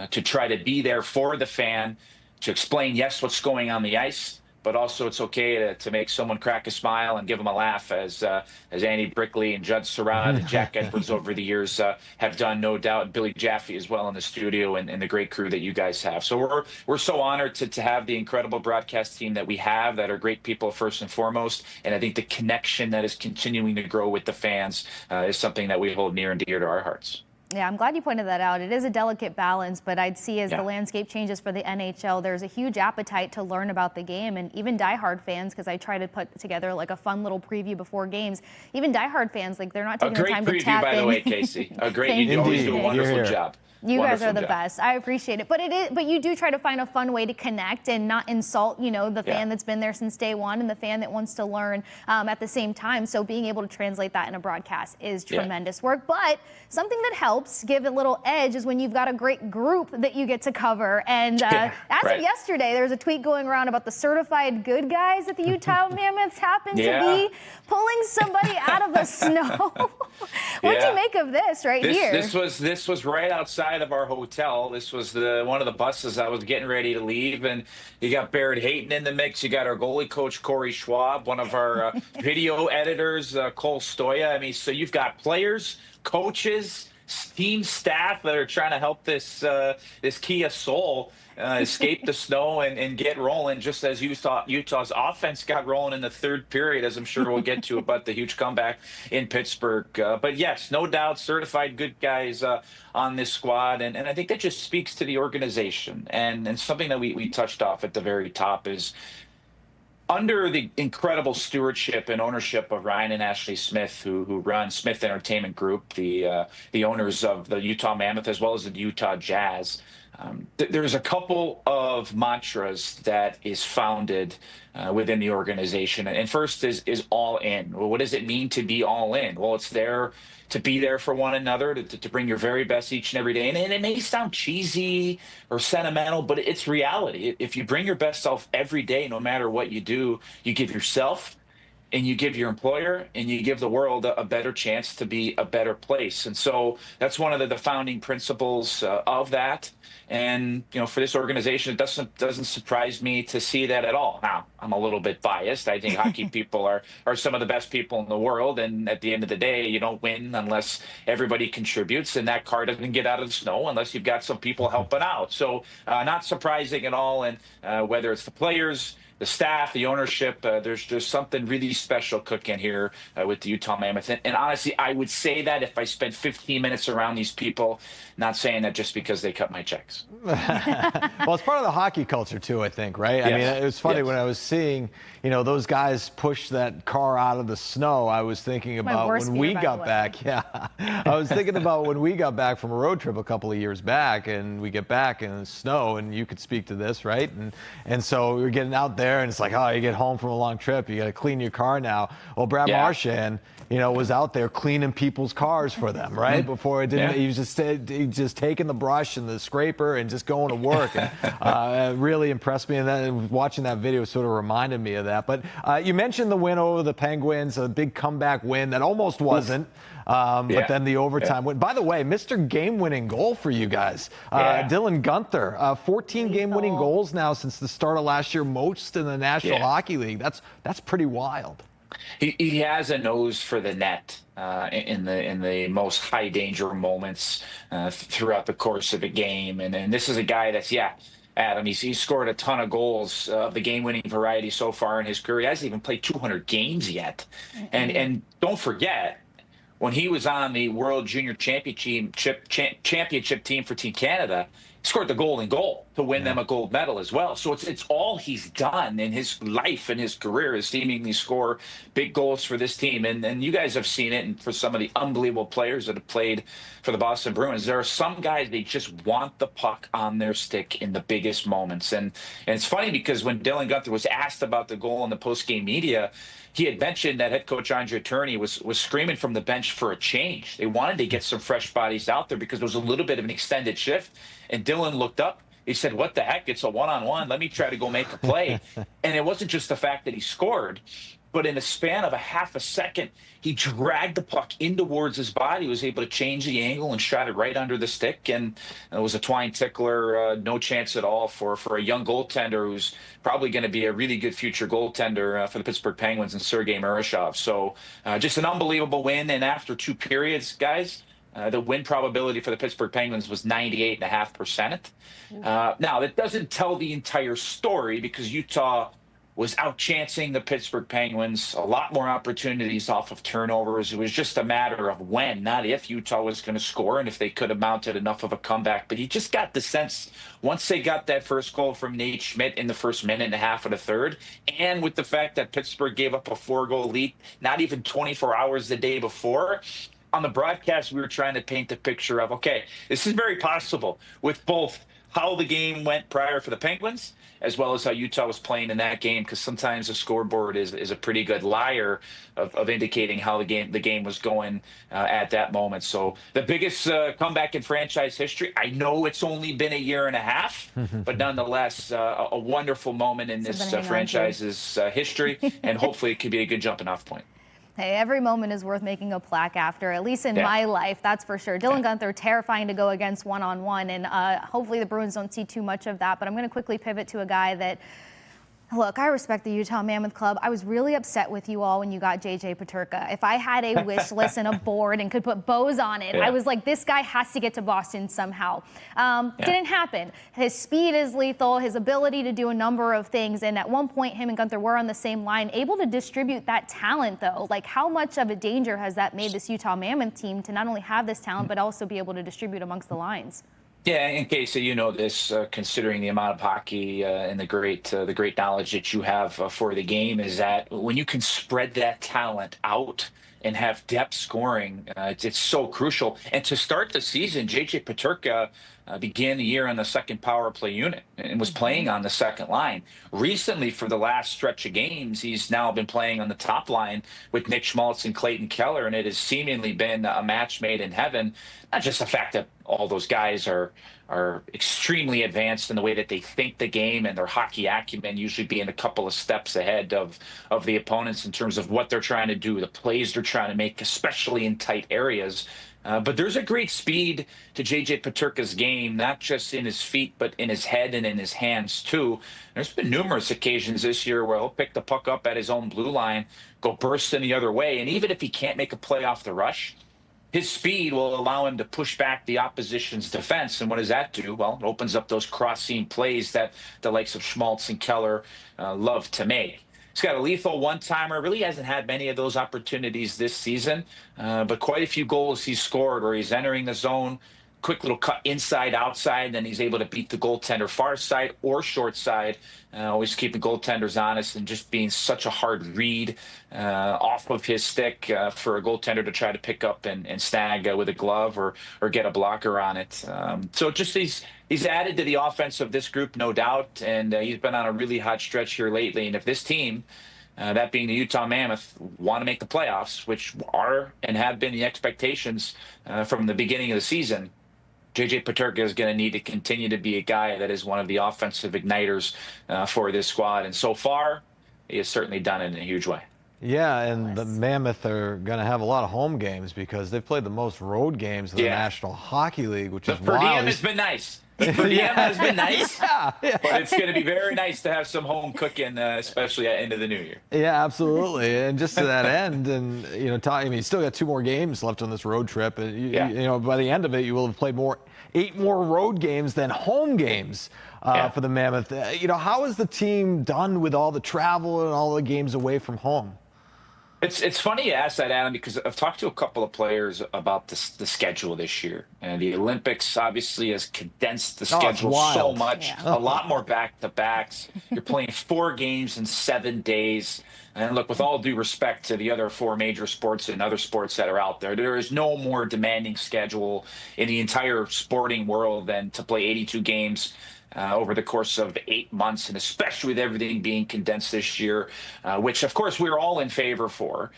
to try to be there for the fan, to explain, yes, what's going on the ice, but also it's okay to make someone crack a smile and give them a laugh, as Andy Brickley and Judd Surratt and Jack Edwards over the years have done, no doubt, and Billy Jaffe as well in the studio, and the great crew that you guys have. So we're so honored to have the incredible broadcast team that we have, that are great people first and foremost, and I think the connection that is continuing to grow with the fans is something that we hold near and dear to our hearts. Yeah, I'm glad you pointed that out. It is a delicate balance, but I'd see as the landscape changes for the NHL, there's a huge appetite to learn about the game, and even diehard fans, because I try to put together like a fun little preview before games. Even diehard fans, like, they're not taking the time to tap in. A great preview, by the way, Kasey. A great, you always do a wonderful job. You guys are the best. I appreciate it. But you do try to find a fun way to connect and not insult, the fan that's been there since day one and the fan that wants to learn at the same time. So being able to translate that in a broadcast is tremendous work. But something that helps give a little edge is when you've got a great group that you get to cover. And as of yesterday, there was a tweet going around about the certified good guys that the Utah Mammoths happen to be pulling somebody out of the snow. What do you make of this here? This was right outside of our hotel. This was one of the buses I was getting ready to leave, and you got Barrett Hayton in the mix. You got our goalie coach Corey Schwab, one of our video editors Cole Stoya. I mean, so you've got players, coaches, team staff that are trying to help this Kia Soul escape the snow and get rolling, just as Utah's offense got rolling in the third period, as I'm sure we'll get to about the huge comeback in Pittsburgh. But yes, no doubt, certified good guys on this squad. And I think that just speaks to the organization. And something that we touched off at the very top is, under the incredible stewardship and ownership of Ryan and Ashley Smith, who run Smith Entertainment Group, the owners of the Utah Mammoth as well as the Utah Jazz, there's a couple of mantras that is founded within the organization. And first is all in. Well, what does it mean to be all in? Well, it's there to be there for one another, to bring your very best each and every day. And it may sound cheesy or sentimental, but it's reality. If you bring your best self every day, no matter what you do, you give yourself, and you give your employer, and you give the world a better chance to be a better place. And so that's one of the founding principles of that. And, for this organization, it doesn't surprise me to see that at all. Now, I'm a little bit biased. I think hockey people are some of the best people in the world. And at the end of the day, you don't win unless everybody contributes. And that car doesn't get out of the snow unless you've got some people helping out. So not surprising at all. And whether it's the players, the staff, the ownership, there's just something really special cooking here with the Utah Mammoth. And honestly, I would say that if I spent 15 minutes around these people, not saying that just because they cut my checks. Well, it's part of the hockey culture too, I think, right? I mean, it was funny when I was seeing, those guys push that car out of the snow. I was thinking about when we got back. Yeah, I was thinking about when we got back from a road trip a couple of years back, and we get back in the snow, and you could speak to this, right? And so we were getting out there, and it's like, oh, you get home from a long trip, you got to clean your car now. Well, Brad Marchand, was out there cleaning people's cars for them, right? Before it didn't, he was just taking the brush and the scraper and just going to work. And it really impressed me. And watching that video sort of reminded me of that. But you mentioned the win over the Penguins, a big comeback win that almost wasn't. But then the overtime win. By the way, Mr. Game-winning goal for you guys. Dylan Guenther, 14 game-winning goals now since the start of last year, most in the National Hockey League. That's pretty wild. He has a nose for the net in the most high danger moments throughout the course of a game, and this is a guy that's Adam. He's scored a ton of goals of the game-winning variety so far in his career. He hasn't even played 200 games yet, and don't forget, when he was on the World Junior Championship team for Team Canada, he scored the golden goal to win them a gold medal as well. So it's all he's done in his life and his career is seemingly score big goals for this team. And you guys have seen it, and for some of the unbelievable players that have played for the Boston Bruins, there are some guys, they just want the puck on their stick in the biggest moments. And it's funny because when Dylan Guenther was asked about the goal in the post-game media, he had mentioned that head coach Andre Tourigny was screaming from the bench for a change. They wanted to get some fresh bodies out there because there was a little bit of an extended shift. And Dylan looked up. He said, "What the heck? It's a one-on-one. Let me try to go make a play." And it wasn't just the fact that he scored, but in a span of a half a second, he dragged the puck in towards his body. He was able to change the angle and shot it right under the stick. And it was a twine tickler, no chance at all for a young goaltender who's probably going to be a really good future goaltender for the Pittsburgh Penguins and Sergei Marashov. So just an unbelievable win. And after 2 periods, guys, the win probability for the Pittsburgh Penguins was 98.5%. Now, that doesn't tell the entire story because Utah was outchancing the Pittsburgh Penguins, a lot more opportunities off of turnovers. It was just a matter of when, not if, Utah was going to score and if they could have mounted enough of a comeback. But you just got the sense once they got that first goal from Nate Schmidt in the first minute and a half of the third, and with the fact that Pittsburgh gave up a 4-goal lead not even 24 hours the day before, on the broadcast, we were trying to paint the picture of, okay, this is very possible with both how the game went prior for the Penguins as well as how Utah was playing in that game, because sometimes the scoreboard is a pretty good liar of indicating how the game was going at that moment. So the biggest comeback in franchise history. I know it's only been a year and a half, but nonetheless, a wonderful moment in this franchise's history, and hopefully it could be a good jumping off point. Hey, every moment is worth making a plaque after, at least in my life, that's for sure. Dylan Guenther, terrifying to go against one-on-one, and hopefully the Bruins don't see too much of that. But I'm going to quickly pivot to a guy that, look, I respect the Utah Mammoth Club. I was really upset with you all when you got J.J. Peterka. If I had a wish list and a board and could put bows on it, I was like, this guy has to get to Boston somehow. Didn't happen. His speed is lethal, his ability to do a number of things, and at one point, him and Guenther were on the same line, able to distribute that talent, though. Like, how much of a danger has that made this Utah Mammoth team to not only have this talent, but also be able to distribute amongst the lines? Yeah, in case you know this, considering the amount of hockey and the great knowledge that you have for the game, is that when you can spread that talent out and have depth scoring, it's so crucial. And to start the season, J.J. Peterka began the year on the second power play unit and was playing on the second line. Recently, for the last stretch of games, he's now been playing on the top line with Nick Schmaltz and Clayton Keller, and it has seemingly been a match made in heaven. Not just the fact that all those guys are extremely advanced in the way that they think the game, and their hockey acumen usually being a couple of steps ahead of the opponents in terms of what they're trying to do, the plays they're trying to make, especially in tight areas. But there's a great speed to J.J. Peterka's game, not just in his feet, but in his head and in his hands, too. There's been numerous occasions this year where he'll pick the puck up at his own blue line, go bursting the other way, and even if he can't make a play off the rush, his speed will allow him to push back the opposition's defense. And what does that do? Well, it opens up those cross-seam plays that the likes of Schmaltz and Keller love to make. He's got a lethal one-timer. Really hasn't had many of those opportunities this season, but quite a few goals he's scored where he's entering the zone, quick little cut inside, outside, then he's able to beat the goaltender far side or short side, always keeping goaltenders honest and just being such a hard read off of his stick for a goaltender to try to pick up and snag with a glove or get a blocker on it. So just he's added to the offense of this group, no doubt, and he's been on a really hot stretch here lately. And if this team, that being the Utah Mammoth, want to make the playoffs, which are and have been the expectations from the beginning of the season, J.J. Peterka is going to need to continue to be a guy that is one of the offensive igniters for this squad. And so far, he has certainly done it in a huge way. Yeah, and the Mammoth are going to have a lot of home games because they've played the most road games in the National Hockey League, which is wild. The per diem has been nice. The per diem has been nice. But it's going to be very nice to have some home cooking, especially at the end of the new year. Yeah, absolutely. And just to that end, and you still got 2 more games left on this road trip. And by the end of it, you will have played 8 more road games than home games for the Mammoth. How is the team done with all the travel and all the games away from home? It's funny you ask that, Adam, because I've talked to a couple of players about the schedule this year. And the Olympics obviously has condensed the schedule so much. Yeah. A lot more back-to-backs. You're playing 4 games in 7 days. And look, with all due respect to the other 4 major sports and other sports that are out there, there is no more demanding schedule in the entire sporting world than to play 82 games over the course of 8 months, and especially with everything being condensed this year, which, of course, we're all in favor for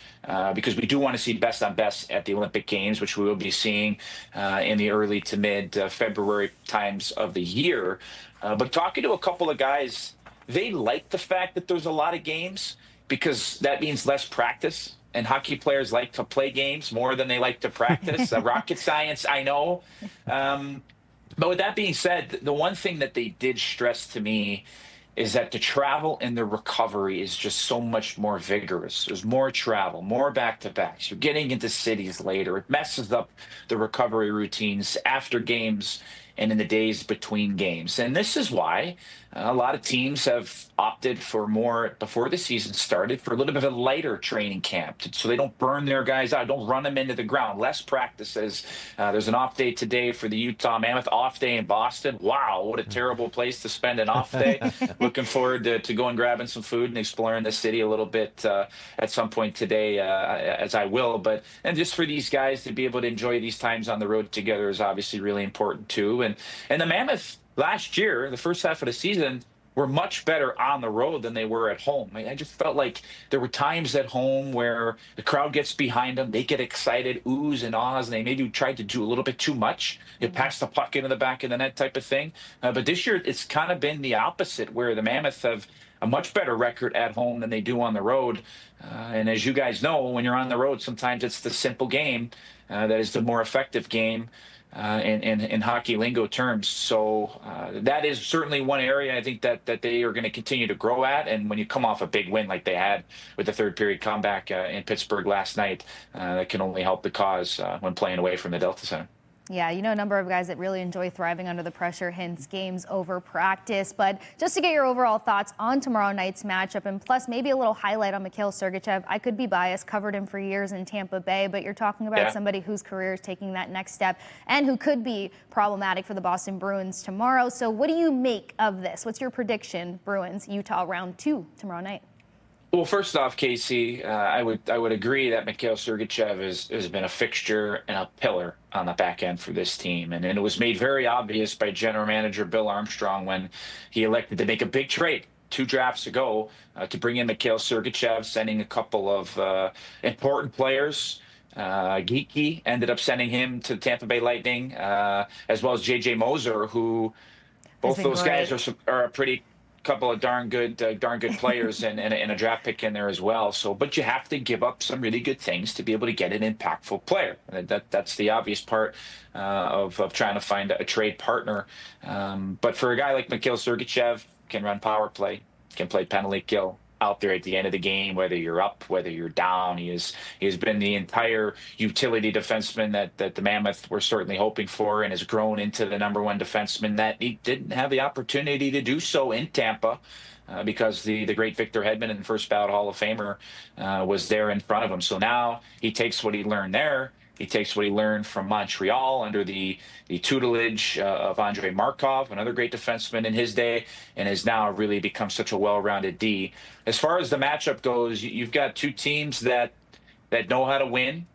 because we do want to see best on best at the Olympic Games, which we will be seeing in the early to mid-February times of the year. But talking to a couple of guys, they like the fact that there's a lot of games because that means less practice. And hockey players like to play games more than they like to practice. Rocket science, I know. But with that being said, the one thing that they did stress to me is that the travel and the recovery is just so much more vigorous. There's more travel, more back-to-backs. You're getting into cities later. It messes up the recovery routines after games and in the days between games. And this is why a lot of teams have opted for more, before the season started, for a little bit of a lighter training camp so they don't burn their guys out, don't run them into the ground. Less practices. There's an off day today for the Utah Mammoth, off day in Boston. Wow, what a terrible place to spend an off day. Looking forward to going grabbing some food and exploring the city a little bit at some point today, as I will. And just for these guys to be able to enjoy these times on the road together is obviously really important too. And the Mammoth last year, the first half of the season, were much better on the road than they were at home. I just felt like there were times at home where the crowd gets behind them, they get excited, oohs and ahs, and they maybe tried to do a little bit too much. You pass the puck into the back of the net type of thing. But this year, it's kind of been the opposite, where the Mammoth have a much better record at home than they do on the road. And as you guys know, when you're on the road, sometimes it's the simple game that is the more effective game. In hockey lingo terms. So that is certainly one area I think that they are going to continue to grow at. And when you come off a big win like they had with the third period comeback in Pittsburgh last night, that can only help the cause when playing away from the Delta Center. Yeah, a number of guys that really enjoy thriving under the pressure, hence games over practice. But just to get your overall thoughts on tomorrow night's matchup, and plus maybe a little highlight on Mikhail Sergachev. I could be biased, covered him for years in Tampa Bay, but you're talking about somebody whose career is taking that next step and who could be problematic for the Boston Bruins tomorrow. So what do you make of this? What's your prediction, Bruins, Utah round 2 tomorrow night? Well, first off, Kasey, I would agree that Mikhail Sergachev has been a fixture and a pillar on the back end for this team. And it was made very obvious by general manager Bill Armstrong when he elected to make a big trade 2 drafts ago to bring in Mikhail Sergachev, sending a couple of important players. Geeky ended up sending him to the Tampa Bay Lightning, as well as J.J. Moser, who both those guys are a pretty couple of darn good players and a draft pick in there as well. So, but you have to give up some really good things to be able to get an impactful player. And that's the obvious part of trying to find a trade partner. But for a guy like Mikhail Sergachev, can run power play, can play penalty kill out there at the end of the game, whether you're up, whether you're down. He has been the entire utility defenseman that the Mammoth were certainly hoping for, and has grown into the #1 defenseman that he didn't have the opportunity to do so in Tampa because the great Victor Hedman and first ballot Hall of Famer was there in front of him. So now he takes what he learned there. He takes what he learned from Montreal under the tutelage of Andrei Markov, another great defenseman in his day, and has now really become such a well-rounded D. As far as the matchup goes, you've got 2 teams that know how to win.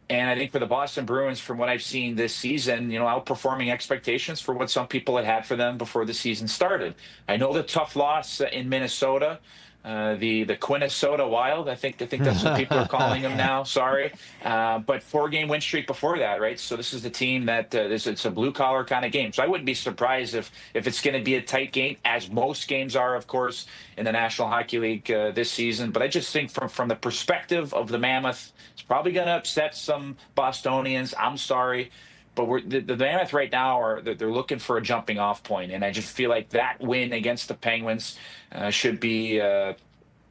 And I think for the Boston Bruins, from what I've seen this season, outperforming expectations for what some people had for them before the season started. I know the tough loss in Minnesota the Quinnesota Wild. I think that's what people are calling them now. Sorry, but 4-game win streak before that, right? So this is the team that it's a blue collar kind of game. So I wouldn't be surprised if it's going to be a tight game, as most games are, of course, in the National Hockey League this season. But I just think from the perspective of the Mammoth, it's probably going to upset some Bostonians. I'm sorry. But the Mammoth right now they're looking for a jumping off point, and I just feel like that win against the Penguins should be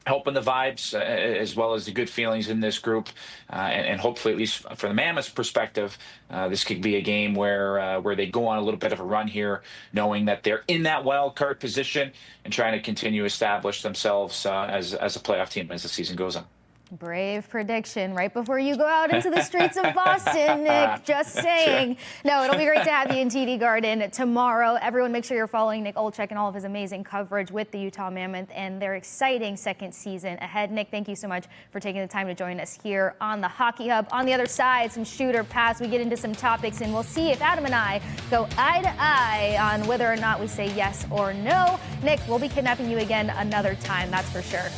helping the vibes as well as the good feelings in this group, and hopefully, at least for the Mammoth's perspective, this could be a game where they go on a little bit of a run here, knowing that they're in that wild card position and trying to continue to establish themselves as a playoff team as the season goes on. Brave prediction right before you go out into the streets of Boston, Nick. Just saying. Sure. No, it'll be great to have you in TD Garden tomorrow. Everyone, make sure you're following Nick Olczyk and all of his amazing coverage with the Utah Mammoth and their exciting second season ahead. Nick, thank you so much for taking the time to join us here on the Hockey Hub. On the other side, some shooter pass. We get into some topics, and we'll see if Adam and I go eye to eye on whether or not we say yes or no. Nick, we'll be kidnapping you again another time, that's for sure.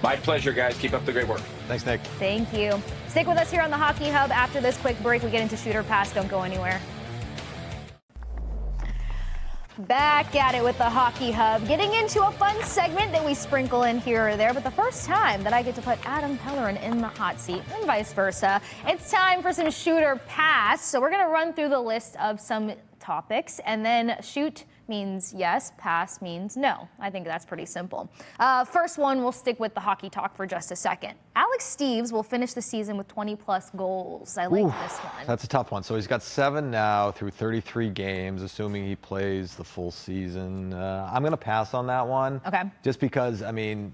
My pleasure, guys. Keep up the great work. Thanks, Nick. Thank you. Stick with us here on the Hockey Hub. After this quick break, we get into Shooter Pass. Don't go anywhere. Back at it with the Hockey Hub, getting into a fun segment that we sprinkle in here or there, but the first time that I get to put Adam Pellerin in the hot seat and vice versa. It's time for some Shooter Pass. So we're going to run through the list of some topics, and then shoot means yes, pass means no. I think that's pretty simple. First one, we'll stick with the hockey talk for just a second. Alex Steeves will finish the season with 20-plus goals. I like this one. That's a tough one. So he's got 7 now through 33 games, assuming he plays the full season. I'm going to pass on that one. Okay. Just because, I mean,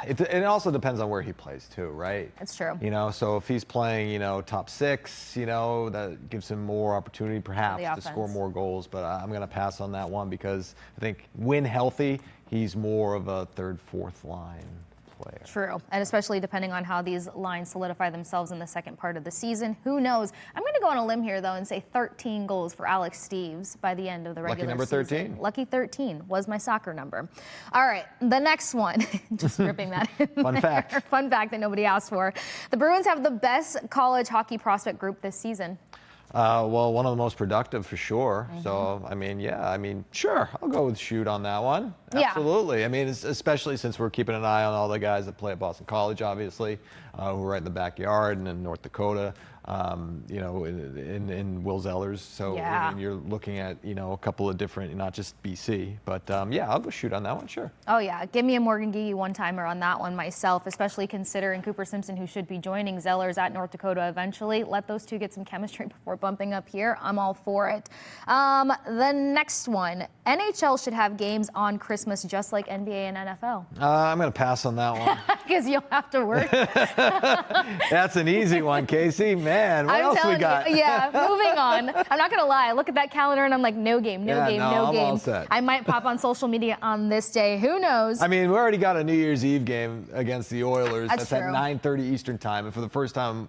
it also depends on where he plays too, right? That's true. You know, so if he's playing, top 6, that gives him more opportunity perhaps to score more goals. But I'm going to pass on that one because I think when healthy, he's more of a 3rd, 4th line player. True, and especially depending on how these lines solidify themselves in the second part of the season. Who knows? I'm going to go on a limb here, though, and say 13 goals for Alex Steeves by the end of the regular season. Lucky number 13. Lucky 13 was my soccer number. All right, the next one. Just ripping that in Fun fact. Fun fact that nobody asked for. The Bruins have the best college hockey prospect group this season. Well, one of the most productive for sure. Mm-hmm. So, sure, I'll go with shoot on that one. Absolutely. Yeah. I mean, especially since we're keeping an eye on all the guys that play at Boston College, obviously, who are right in the backyard, and in North Dakota, in Will Zellers. So, yeah. I mean, you're looking at, a couple of different, not just BC, but I'll go shoot on that one, sure. Oh, yeah. Give me a Morgan Geekie one-timer on that one myself, especially considering Cooper Simpson, who should be joining Zellers at North Dakota eventually. Let those two get some chemistry before bumping up here. I'm all for it. The next one. NHL should have games on Christmas just like NBA and NFL. I'm going to pass on that one. Because you'll have to work. That's an easy one, Kasey. Man, what else we got? Yeah, moving on. I'm not going to lie. I look at that calendar and I'm like, no game, no game. I'm all set. I might pop on social media on this day. Who knows? I mean, we already got a New Year's Eve game against the Oilers. That's at 9:30 Eastern time. And for the first time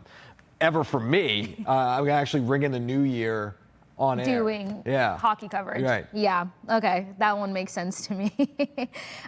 ever for me, I'm going to actually ring in the new year on air. Doing hockey coverage. Right. Yeah. Okay. That one makes sense to me.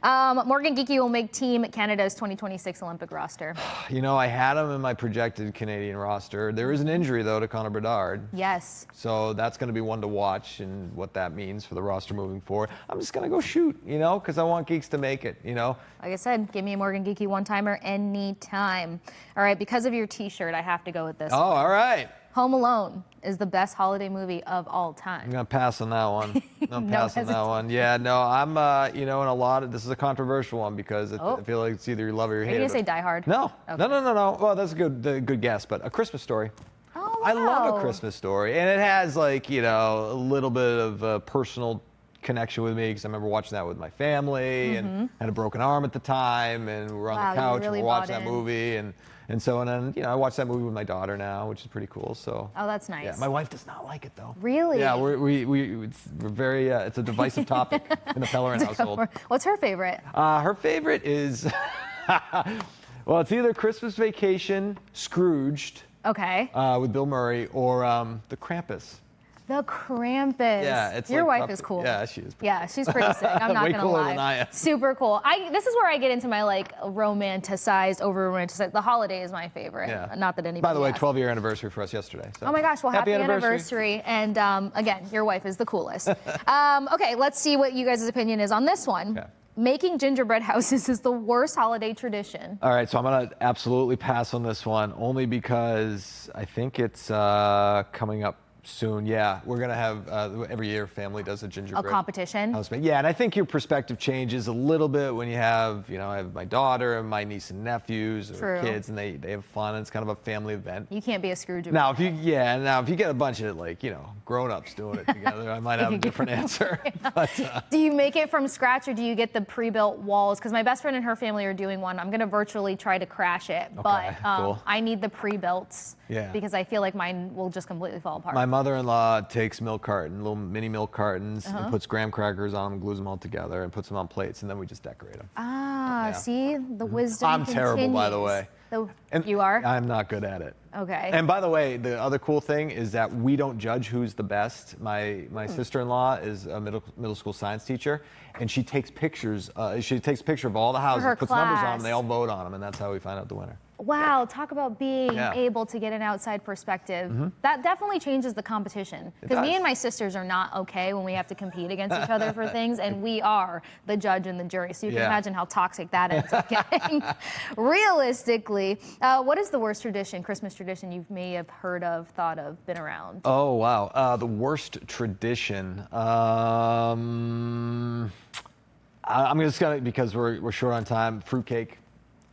Morgan Geekie will make Team Canada's 2026 Olympic roster. I had him in my projected Canadian roster. There is an injury, though, to Connor Bedard. Yes. So that's going to be one to watch and what that means for the roster moving forward. I'm just going to go shoot, because I want Geeks to make it, Like I said, give me a Morgan Geekie one-timer anytime. All right. Because of your T-shirt, I have to go with this one. All right. Home Alone is the best holiday movie of all time. I'm going to pass on that one. I'm passing that one. Yeah, no, I'm, in a lot of, this is a controversial one because I feel like it's either you love it or you hate it. Are you going to say Die Hard? No. Okay. No. Well, that's a good guess, but A Christmas Story. Oh, wow. I love A Christmas Story. And it has, a little bit of a personal connection with me because I remember watching that with my family and had a broken arm at the time, and we were on the couch and we were watching that movie. And then, I watch that movie with my daughter now, which is pretty cool. So. Oh, that's nice. Yeah, my wife does not like it though. Really? Yeah, we're very. It's a divisive topic in the Pellerin household. What's her favorite? Her favorite is, well, it's either Christmas Vacation, Scrooged. Okay. With Bill Murray, or the Krampus. The Krampus. Yeah, it's your like wife is cool. Yeah, she is. Yeah, she's pretty sick. I'm not Way gonna cooler lie. than I am. Super cool. This is where I get into my like romanticized, over romanticized. The holiday is my favorite. Yeah. Not that anybody. By the way, asked. 12-year anniversary for us yesterday. So. Oh my gosh! Well, happy anniversary. And again, your wife is the coolest. Okay, let's see what you guys' opinion is on this one. Okay. Making gingerbread houses is the worst holiday tradition. All right, so I'm going to absolutely pass on this one, only because I think it's coming up soon. Yeah, we're going to have, every year, family does a gingerbread competition? house. Yeah, and I think your perspective changes a little bit when you have, I have my daughter and my niece and nephews or kids, and they have fun, and it's kind of a family event. You can't be a Scrooge. Now, if you get a bunch of, grown-ups doing it together, I might have a different answer. But, do you make it from scratch, or do you get the pre-built walls? Because my best friend and her family are doing one. I'm going to virtually try to crash it, but cool. I need the pre-builts because I feel like mine will just completely fall apart. My mother-in-law takes little mini milk cartons, and puts graham crackers on them, glues them all together, and puts them on plates, and then we just decorate them. See? The wisdom I'm terrible, by the way. You are? I'm not good at it. Okay. And by the way, the other cool thing is that we don't judge who's the best. My sister-in-law is a middle school science teacher, and she takes pictures. She takes a picture of all the houses, puts numbers on them, they all vote on them, and that's how we find out the winner. Wow, talk about being able to get an outside perspective. That definitely changes the competition. Because me and my sisters are not okay when we have to compete against each other for things, and we are the judge and the jury. So you can imagine how toxic that ends up getting. Realistically, what is the worst tradition, Christmas tradition you may have heard of, thought of, been around? Oh, wow. The worst tradition. I'm just going to, because we're short on time, fruitcake.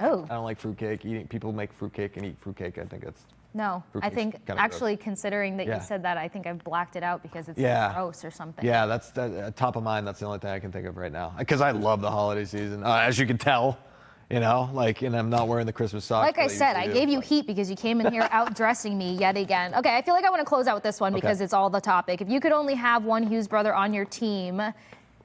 Oh. I don't like fruitcake. People make fruitcake and eat fruitcake. I think it's no. I think actually considering that you said that, I think I've blacked it out because it's gross or something. Yeah, that's top of mind. That's the only thing I can think of right now. Because I love the holiday season, as you can tell. And I'm not wearing the Christmas socks. Like I said, I gave you heat because you came in here outdressing me yet again. Okay, I feel like I want to close out with this one because it's all the topic. If you could only have one Hughes brother on your team,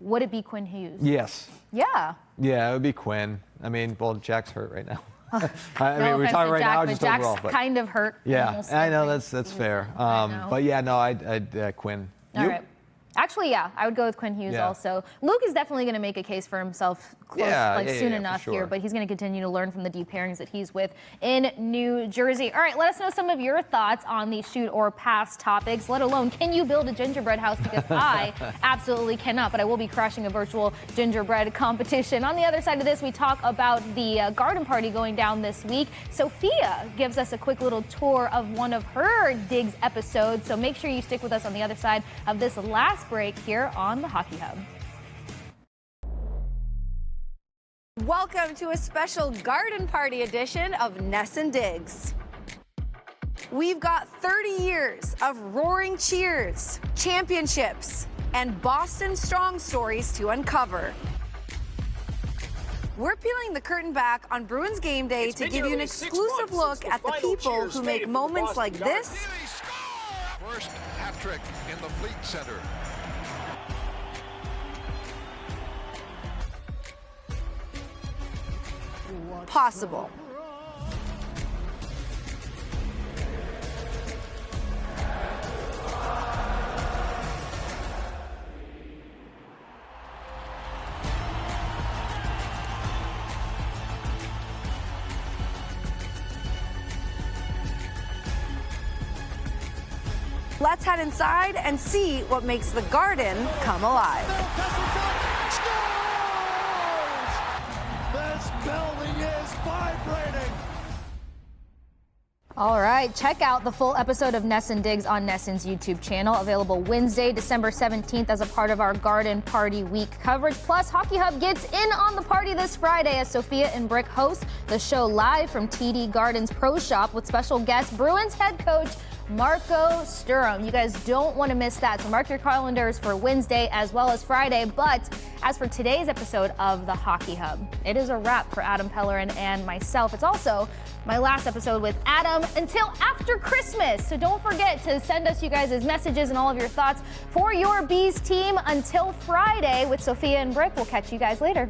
would it be Quinn Hughes? Yes. Yeah. Yeah, it would be Quinn. I mean, well, Jack's hurt right now. We're talking right now just Jack's overall. But kind of hurt. Yeah, I know that's fair. But yeah, no, I'd Quinn. All right. Actually, yeah, I would go with Quinn Hughes also. Luke is definitely going to make a case for himself soon enough here, but he's going to continue to learn from the deep pairings that he's with in New Jersey. All right, let us know some of your thoughts on the shoot or pass topics, let alone can you build a gingerbread house? Because I absolutely cannot, but I will be crushing a virtual gingerbread competition. On the other side of this, we talk about the garden party going down this week. Sophia gives us a quick little tour of one of her Digs episodes, so make sure you stick with us on the other side of this last break here on the Hockey Hub. Welcome to a special garden party edition of NESN Digs. We've got 30 years of roaring cheers, championships, and Boston Strong stories to uncover. We're peeling the curtain back on Bruins game day to give you an exclusive look at the people who make moments like this First hat trick in the Fleet Center. possible. Let's head inside and see what makes the garden come alive. This building is vibrating. All right, check out the full episode of NESN Digs on NESN's YouTube channel, available Wednesday, December 17th as a part of our Garden Party Week coverage. Plus, Hockey Hub gets in on the party this Friday as Sophia and Brick host the show live from TD Garden's Pro Shop with special guest Bruins head coach Marco Sturm. You guys don't want to miss that, so mark your calendars for Wednesday as well as Friday. But as for today's episode of the Hockey Hub, it is a wrap for Adam Pellerin and myself. It's also my last episode with Adam until after Christmas, so don't forget to send us you guys' messages and all of your thoughts for your Bees team until Friday with Sophia and Brick. We'll catch you guys later.